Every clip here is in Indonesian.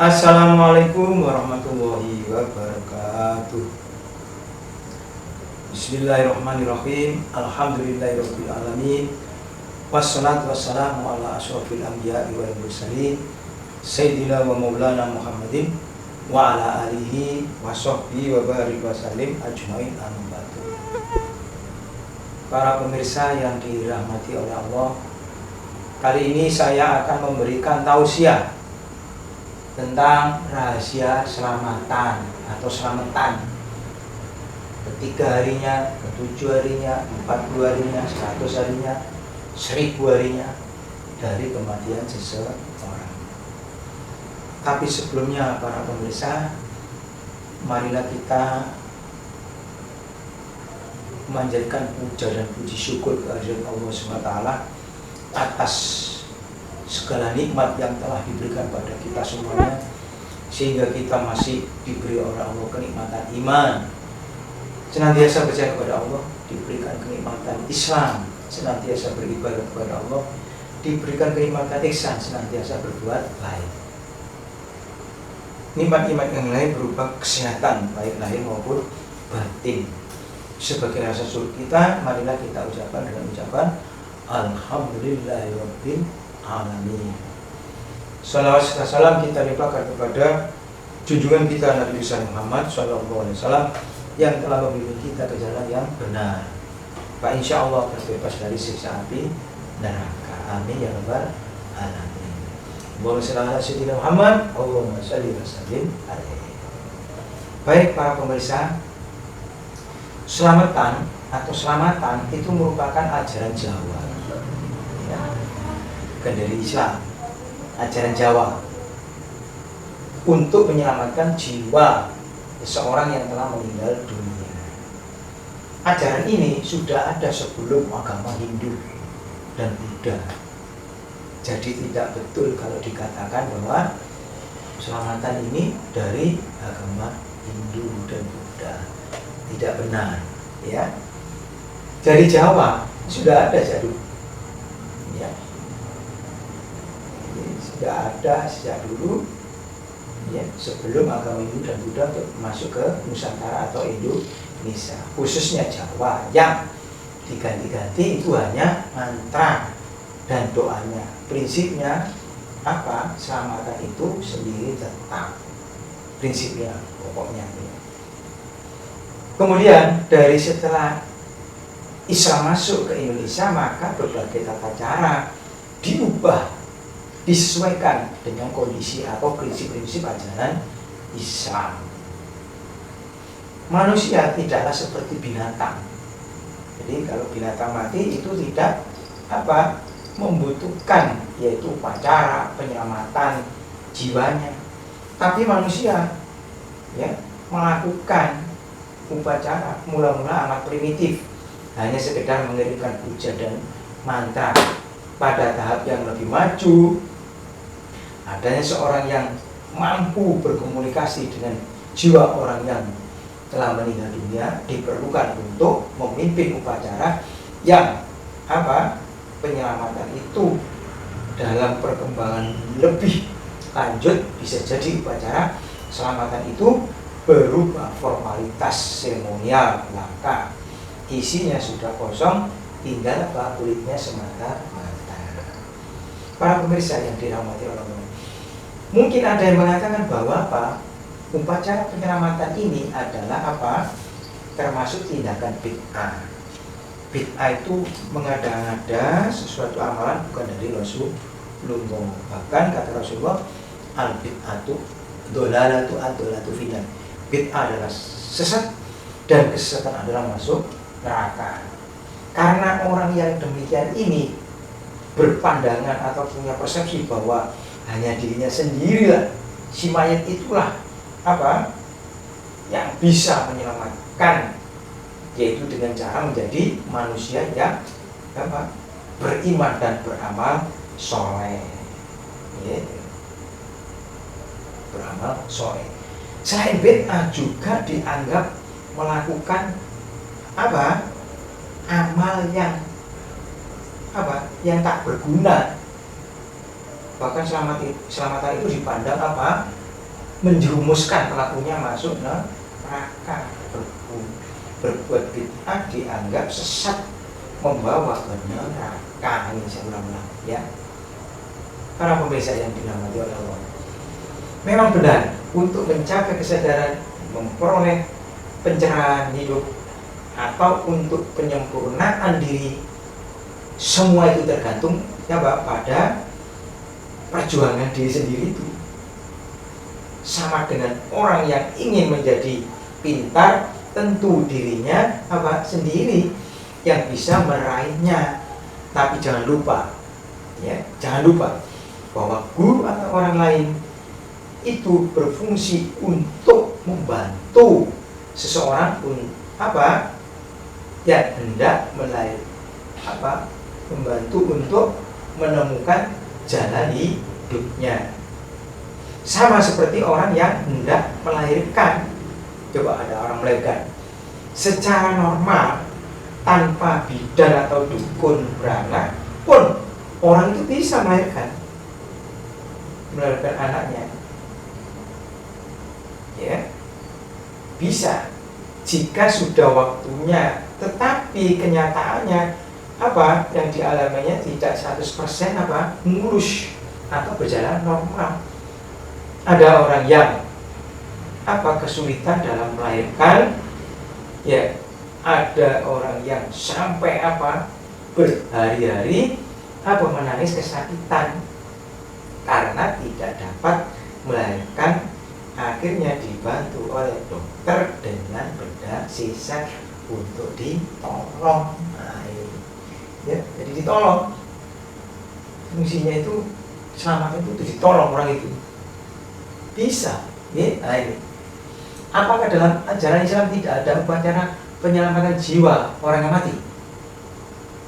Assalamualaikum warahmatullahi wabarakatuh. Bismillahirrahmanirrahim. Alhamdulillahirabbil alamin. Wassalatu wassalamu ala asyrofil anbiya'i wal mursalin Sayyidina wa maulana Muhammadin wa ala alihi wa sahbihi wa barik wa salim ajmain amma ba'du. Para pemirsa yang dirahmati oleh Allah, kali ini saya akan memberikan tausiah tentang rahasia selamatan atau selamatan. Ketiga harinya, ketujuh harinya, 40 harinya, 100 harinya, 1000 harinya dari kematian seseorang. Tapi sebelumnya para pemirsa, marilah kita memanjatkan puja dan puji syukur kehadirat Allah SWT atas segala nikmat yang telah diberikan pada kita semuanya, sehingga kita masih diberi oleh Allah kenikmatan iman, senantiasa percaya kepada Allah, diberikan kenikmatan Islam, senantiasa beribadah kepada Allah, diberikan kenikmatan ihsan, senantiasa berbuat baik. Nikmat-nikmat yang lain berupa kesehatan baik lahir maupun batin. Sebagai rasa syukur kita, marilah kita ucapkan dengan ucapan Alhamdulillahirabbil alamin. Salawat serta salam kita limpahkan kepada junjungan kita Nabi besar Muhammad SAW yang telah membimbing kita ke jalan yang benar. Pak, insya Allah terbebas dari siksa api neraka. Amin ya rabbal alamin. Allahumma shalli ala sayyidina Muhammad. Allahumma shalli wa sallim alaihi. Baik para pemirsa, selamatan atau selamatan itu merupakan ajaran Jawa, ya, bukan dari Islam, ajaran Jawa untuk menyelamatkan jiwa seseorang yang telah meninggal dunia. Ajaran ini sudah ada sebelum agama Hindu dan Buddha. Jadi tidak betul kalau dikatakan bahwa selamatan ini dari agama Hindu dan Buddha. Tidak benar, ya. Dari Jawa sudah ada jadul, ya. Sudah ada sejak dulu, ya, sebelum agama Hindu dan Buddha masuk ke Nusantara atau Indonesia, khususnya Jawa, yang diganti-ganti itu hanya mantra dan doanya. Prinsipnya apa? Selamatan itu sendiri tetap, prinsipnya, pokoknya. Kemudian dari setelah Islam masuk ke Indonesia, maka berbagai tata cara diubah, disesuaikan dengan kondisi atau prinsip-prinsip ajaran Islam. Manusia tidaklah seperti binatang. Jadi kalau binatang mati itu tidak membutuhkan yaitu upacara penyelamatan jiwanya. Tapi manusia, ya, melakukan upacara mula-mula amat primitif, hanya sekedar mengirimkan puja dan mantra. Pada tahap yang lebih maju, adanya seorang yang mampu berkomunikasi dengan jiwa orang yang telah meninggal dunia diperlukan untuk memimpin upacara yang penyelamatan itu dalam perkembangan lebih lanjut bisa jadi upacara selamatan itu berupa formalitas seremonial belaka, isinya sudah kosong, tinggal kulitnya semata-mata. Para pemirsa yang dirahmati Allah, mungkin ada yang mengatakan bahwa upacara penyelamatan ini adalah termasuk tindakan bid'ah. Bid'ah itu mengada-ngada sesuatu amalan bukan dari Rasulullah. Bahkan kata Rasulullah, al bid'atu dolalatu ad-dolatu finan. Bid'ah adalah sesat dan kesesatan adalah masuk neraka. Karena orang yang demikian ini berpandangan atau punya persepsi bahwa hanya dirinya sendirilah, si mayat itulah yang bisa menyelamatkan, yaitu dengan cara menjadi manusia yang beriman dan beramal soleh, ya. Beramal soleh. Selain bid'ah juga dianggap melakukan amal yang yang tak berguna. Bahkan selamatan itu dipandang menjerumuskan pelakunya masuk neraka. Berbuat bid'ah dianggap sesat, membawa ke neraka. Ini saya ulang-ulang ya. Para pemirsa yang dirahmati oleh Allah, memang benar untuk mencapai kesadaran, memperoleh pencerahan hidup, atau untuk penyempurnaan diri, semua itu tergantung ya Pak, pada perjuangan diri sendiri itu. Sama dengan orang yang ingin menjadi pintar, tentu dirinya sendiri yang bisa meraihnya. Tapi jangan lupa ya, jangan lupa bahwa guru atau orang lain itu berfungsi untuk membantu seseorang yang hendak membantu untuk menemukan jalan hidupnya. Sama seperti orang yang hendak melahirkan. Coba ada orang melahirkan secara normal tanpa bidan atau dukun beranak pun orang itu bisa melahirkan anaknya ya, bisa jika sudah waktunya. Tetapi kenyataannya yang dialaminya tidak 100% mulus atau berjalan normal. Ada orang yang kesulitan dalam melahirkan ya, ada orang yang sampai berhari-hari menangis kesakitan karena tidak dapat melahirkan. Akhirnya dibantu oleh dokter dengan bedah sisa untuk ditolong. Ya, jadi ditolong. Fungsinya itu selamat itu ditolong orang itu. Bisa. Ya, ini. Apakah dalam ajaran Islam tidak ada upacara penyelamatan jiwa orang yang mati?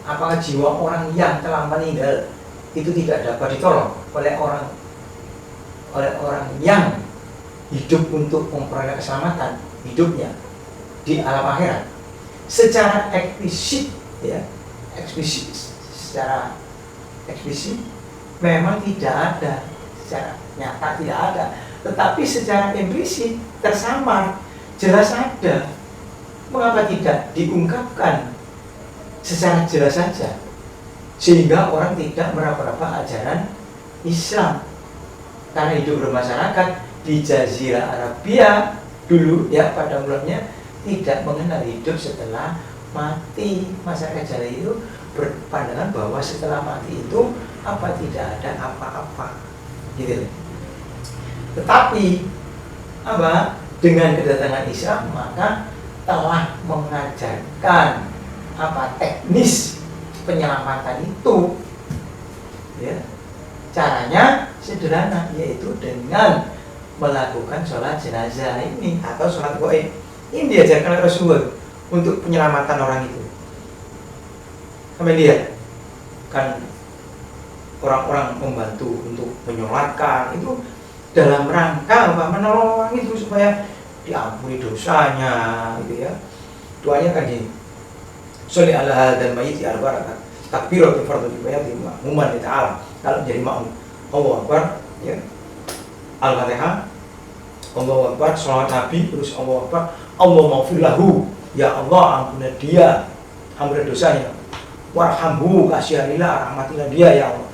Apakah jiwa orang yang telah meninggal itu tidak dapat ditolong oleh orang yang hidup untuk memperoleh keselamatan hidupnya di alam akhirat? Secara eksplisit ya, secara eksplisit memang tidak ada, secara nyata tidak ada. Tetapi secara implisit tersamar, jelas ada. Mengapa tidak diungkapkan secara jelas saja, sehingga orang tidak meraba-raba ajaran Islam? Karena hidup bermasyarakat di Jazirah Arabia dulu ya, pada mulanya tidak mengenal hidup setelah mati. Masyarakat Jazirah itu berpandangan bahwa setelah mati itu tidak ada apa-apa gitu. Tetapi dengan kedatangan Islam maka telah mengajarkan teknis penyelamatan itu ya. Caranya sederhana, yaitu dengan melakukan sholat jenazah ini atau sholat gaib. Ini diajarkan oleh Rasulullah untuk penyelamatan orang itu. Kami lihat kan orang-orang membantu untuk menyolatkan itu dalam rangka menolong orang itu supaya diampuni dosanya gitu ya. Doanya kan gini, sholli ala hadzal mayyit al-barakat takbiratu fardhu kifayati ma'muman ta'ala. Kalau menjadi makmum, Allahu Akbar ya, Al-Fatihah, Allahu Akbar, sholawat Nabi, terus Allahu Akbar, Allahumma ighfir lahu, ya Allah ampuni dia, ampuni dosanya, warhamhu, kasihanilah, rahmatilah dia ya Allah,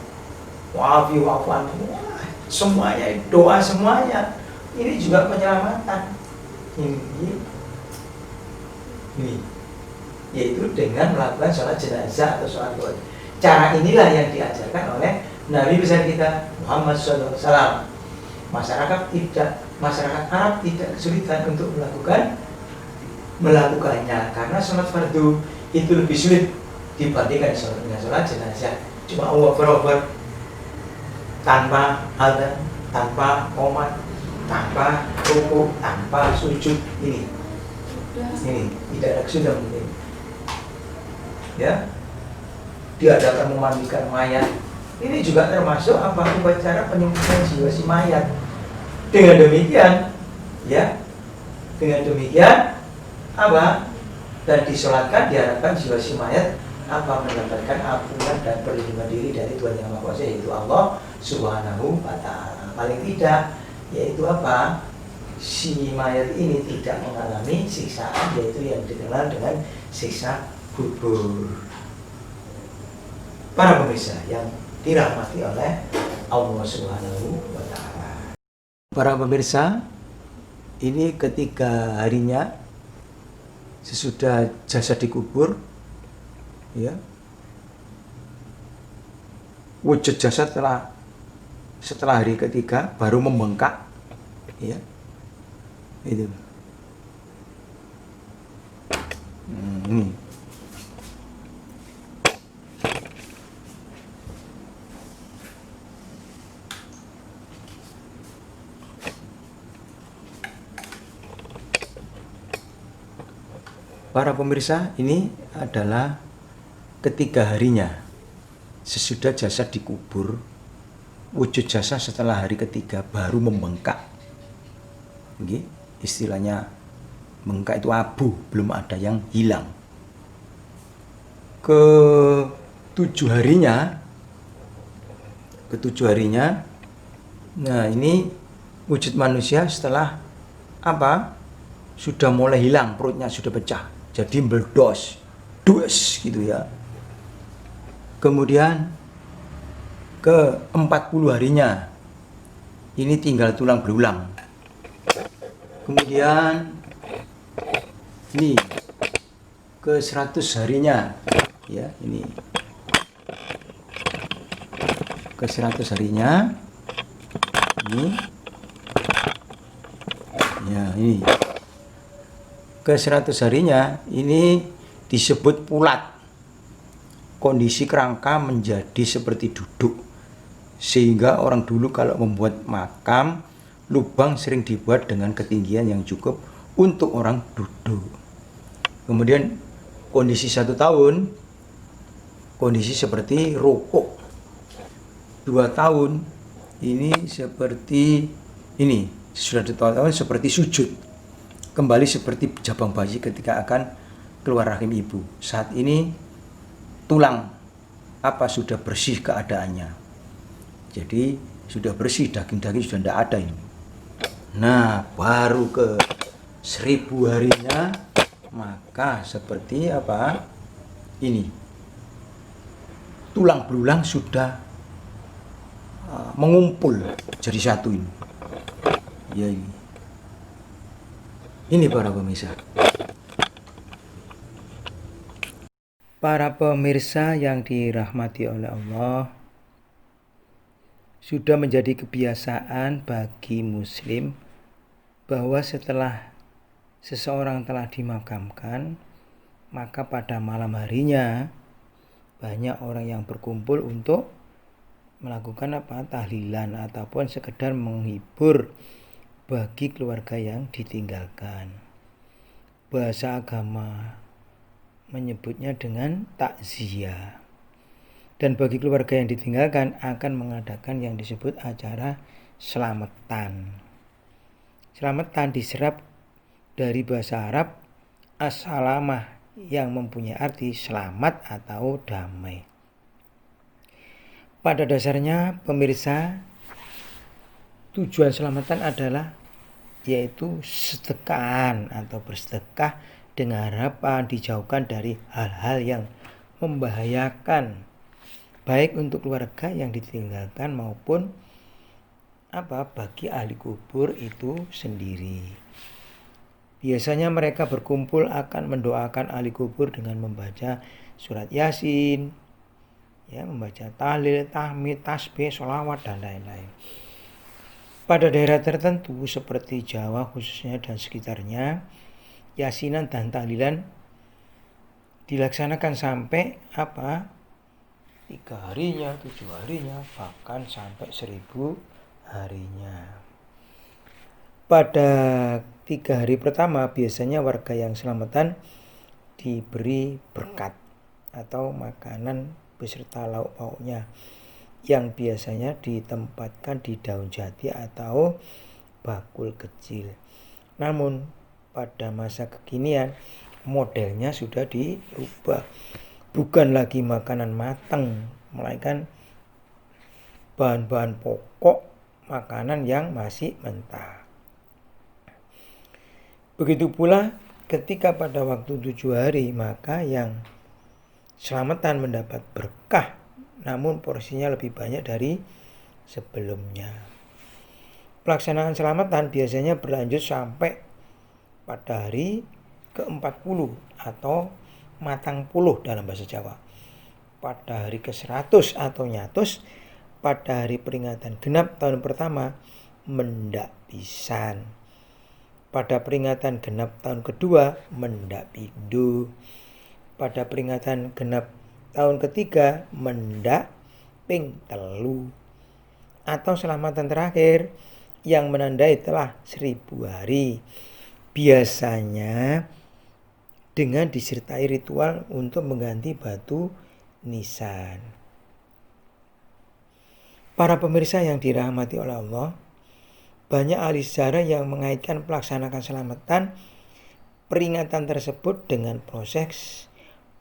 wa'afi wa'afu anhu. Semuanya doa, semuanya ini juga penyelamatan. Ini yaitu dengan melakukan sholat jenazah atau sholat gaib. Cara inilah yang diajarkan oleh Nabi besar kita Muhammad SAW. Masyarakat Arab tidak kesulitan untuk melakukannya karena sholat fardu itu lebih sulit dibandingkan dengan sholat jenazah. Cuma Allah Akbar tanpa adzan, tanpa qomat, tanpa ruku, tanpa sujud, ini tidak ada kesulitan ini. Ya, diadakan memandikan mayat. Ini juga termasuk upacara penyembuhan jiwa si mayat. Dengan demikian, ya, dan disolatkan, diharapkan jiwa si mayat mendapatkan ampunan dan perlindungan diri dari Tuhan Yang Maha Kuasa, yaitu Allah Subhanahu wa Ta'ala. Paling tidak yaitu apa? Si mayat ini tidak mengalami siksaan, yaitu yang dikenal dengan siksa kubur. Para pemirsa yang dirahmati oleh Allah Subhanahu wa Ta'ala. Para pemirsa, ini ketiga harinya sesudah jasad dikubur, ya, wujud jasad setelah hari ketiga baru membengkak, ya, itu. Ini. Para pemirsa, ini adalah ketiga harinya sesudah jasad dikubur. Wujud jasad setelah hari ketiga baru membengkak. Ini istilahnya bengkak itu abu, belum ada yang hilang. Ketujuh harinya, nah ini wujud manusia setelah apa? Sudah mulai hilang, perutnya sudah pecah, jadi meledos, gitu ya. Kemudian ke 40 harinya, ini tinggal tulang belulang. Kemudian ini ke 100 harinya, ya, ini ke 100 harinya, ini, ya, ini ke 100 harinya, ini disebut pulat. Kondisi kerangka menjadi seperti duduk, sehingga orang dulu kalau membuat makam, lubang sering dibuat dengan ketinggian yang cukup untuk orang duduk. Kemudian kondisi 1 tahun, kondisi seperti rukuk. 2 tahun, ini seperti ini, sudah 2 tahun seperti sujud, kembali seperti jabang bayi ketika akan keluar rahim ibu. Saat ini tulang sudah bersih keadaannya. Jadi sudah bersih, daging-daging sudah tidak ada ini. Nah, baru ke 1000 harinya, maka seperti apa? Ini tulang belulang sudah mengumpul jadi satu ini. Ya ini. Ini para pemirsa. Para pemirsa yang dirahmati oleh Allah, sudah menjadi kebiasaan bagi muslim bahwa setelah seseorang telah dimakamkan, maka pada malam harinya banyak orang yang berkumpul untuk melakukan tahlilan ataupun sekedar menghibur bagi keluarga yang ditinggalkan. Bahasa agama menyebutnya dengan takziah. Dan bagi keluarga yang ditinggalkan akan mengadakan yang disebut acara selamatan. Selamatan diserap dari bahasa Arab as-salamah yang mempunyai arti selamat atau damai. Pada dasarnya pemirsa, tujuan selamatan adalah yaitu sedekah atau bersedekah dengan harapan dijauhkan dari hal-hal yang membahayakan, baik untuk keluarga yang ditinggalkan maupun bagi ahli kubur itu sendiri. Biasanya mereka berkumpul akan mendoakan ahli kubur dengan membaca surat Yasin, ya, membaca tahlil, tahmid, tasbih, sholawat dan lain-lain. Pada daerah tertentu seperti Jawa khususnya dan sekitarnya, yasinan dan tahlilan dilaksanakan sampai 3 harinya, 7 harinya, bahkan sampai 1000 harinya. Pada 3 hari pertama biasanya warga yang selamatan diberi berkat atau makanan beserta lauk pauknya yang biasanya ditempatkan di daun jati atau bakul kecil. Namun pada masa kekinian modelnya sudah dirubah. Bukan lagi makanan matang, melainkan bahan-bahan pokok makanan yang masih mentah. Begitu pula ketika pada waktu 7 hari, maka yang selamatan mendapat berkah, namun porsinya lebih banyak dari sebelumnya. Pelaksanaan selamatan biasanya berlanjut sampai pada hari ke-40 atau matang puluh dalam bahasa Jawa. Pada hari ke-100 atau nyatus, pada hari peringatan genap tahun pertama, mendak pisan. Pada peringatan genap tahun kedua, mendak pindho. Pada peringatan genap tahun ketiga, mendak ping telu. Atau selamatan terakhir yang menandai telah 1000 hari. Biasanya dengan disertai ritual untuk mengganti batu nisan. Para pemirsa yang dirahmati oleh Allah, banyak ahli sejarah yang mengaitkan pelaksanaan selamatan peringatan tersebut dengan proses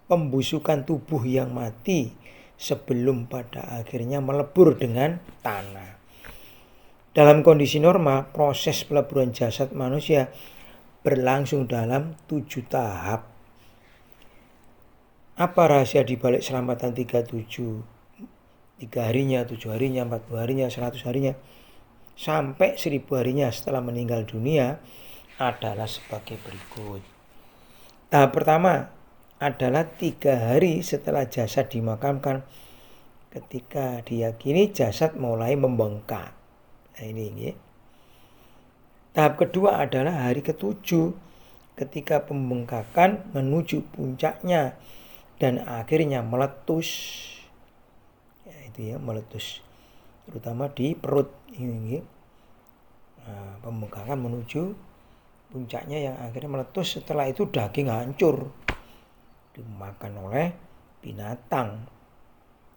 pembusukan tubuh yang mati sebelum pada akhirnya melebur dengan tanah. Dalam kondisi normal, proses peleburan jasad manusia berlangsung dalam 7 tahap. Apa rahasia dibalik selamatan 37? 3 harinya, 7 harinya, 40 harinya, 100 harinya, sampai 1000 harinya setelah meninggal dunia adalah sebagai berikut. Tahap pertama adalah 3 hari setelah jasad dimakamkan, ketika diyakini jasad mulai membengkak. Nah ini. Tahap kedua adalah hari ke-7 ketika pembengkakan menuju puncaknya dan akhirnya meletus. Ya, itu ya, meletus. Terutama di perut ini. Nah, pembengkakan menuju puncaknya yang akhirnya meletus. Setelah itu daging hancur dimakan oleh binatang,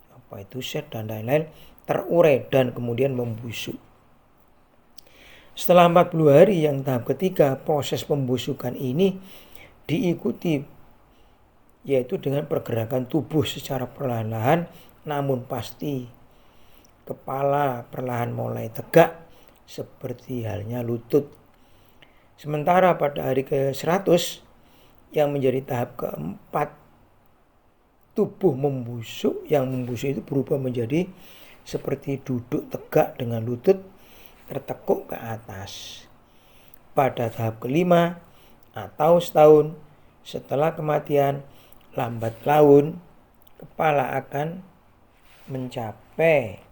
apa itu set dan lain-lain, terurai dan kemudian membusuk. Setelah 40 hari yang tahap ketiga, proses pembusukan ini diikuti yaitu dengan pergerakan tubuh secara perlahan-lahan namun pasti. Kepala perlahan mulai tegak seperti halnya lutut. Sementara pada hari ke-100 yang menjadi tahap keempat, tubuh membusuk. Yang membusuk itu berubah menjadi seperti duduk tegak dengan lutut tertekuk ke atas. Pada tahap kelima atau setahun setelah kematian, lambat laun kepala akan mencapai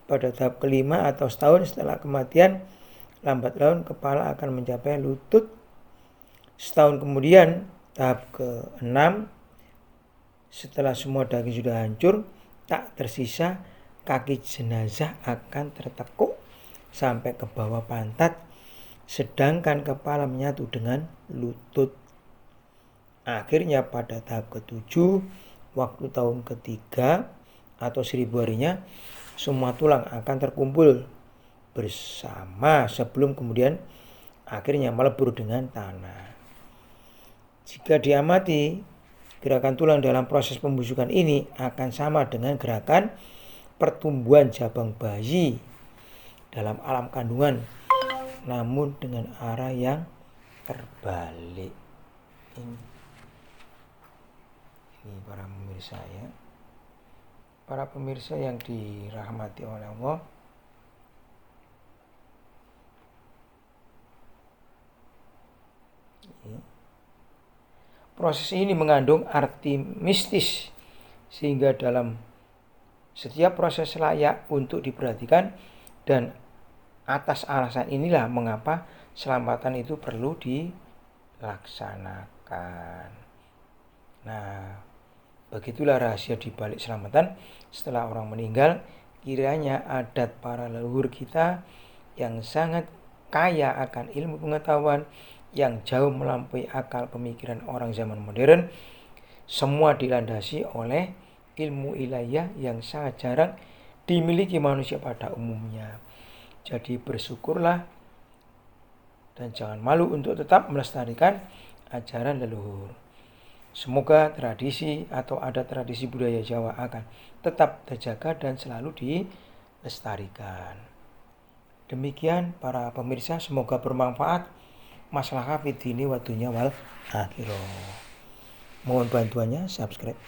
pada tahap kelima atau setahun setelah kematian, lambat laun kepala akan mencapai lutut. Setahun kemudian, tahap ke-6, setelah semua daging sudah hancur, tak tersisa, kaki jenazah akan tertekuk sampai ke bawah pantat, sedangkan kepala menyatu dengan lutut. Akhirnya pada tahap ke-7, waktu tahun ketiga atau 1000 harinya, semua tulang akan terkumpul bersama sebelum kemudian akhirnya melebur dengan tanah. Jika diamati, gerakan tulang dalam proses pembusukan ini akan sama dengan gerakan pertumbuhan jabang bayi dalam alam kandungan, namun dengan arah yang terbalik. Ini para pemirsa ya. Para pemirsa yang dirahmati oleh Allah, proses ini mengandung arti mistis sehingga dalam setiap proses layak untuk diperhatikan, dan atas alasan inilah mengapa selamatan itu perlu dilaksanakan. Nah, begitulah rahasia di balik selamatan setelah orang meninggal. Kiranya adat para leluhur kita yang sangat kaya akan ilmu pengetahuan yang jauh melampaui akal pemikiran orang zaman modern, semua dilandasi oleh ilmu ilahiyah yang sangat jarang dimiliki manusia pada umumnya. Jadi bersyukurlah dan jangan malu untuk tetap melestarikan ajaran leluhur. Semoga tradisi atau adat tradisi budaya Jawa akan tetap terjaga dan selalu dilestarikan. Demikian para pemirsa, semoga bermanfaat. Maslaha fid dini wa dunya wal akhirah. Mohon bantuannya subscribe.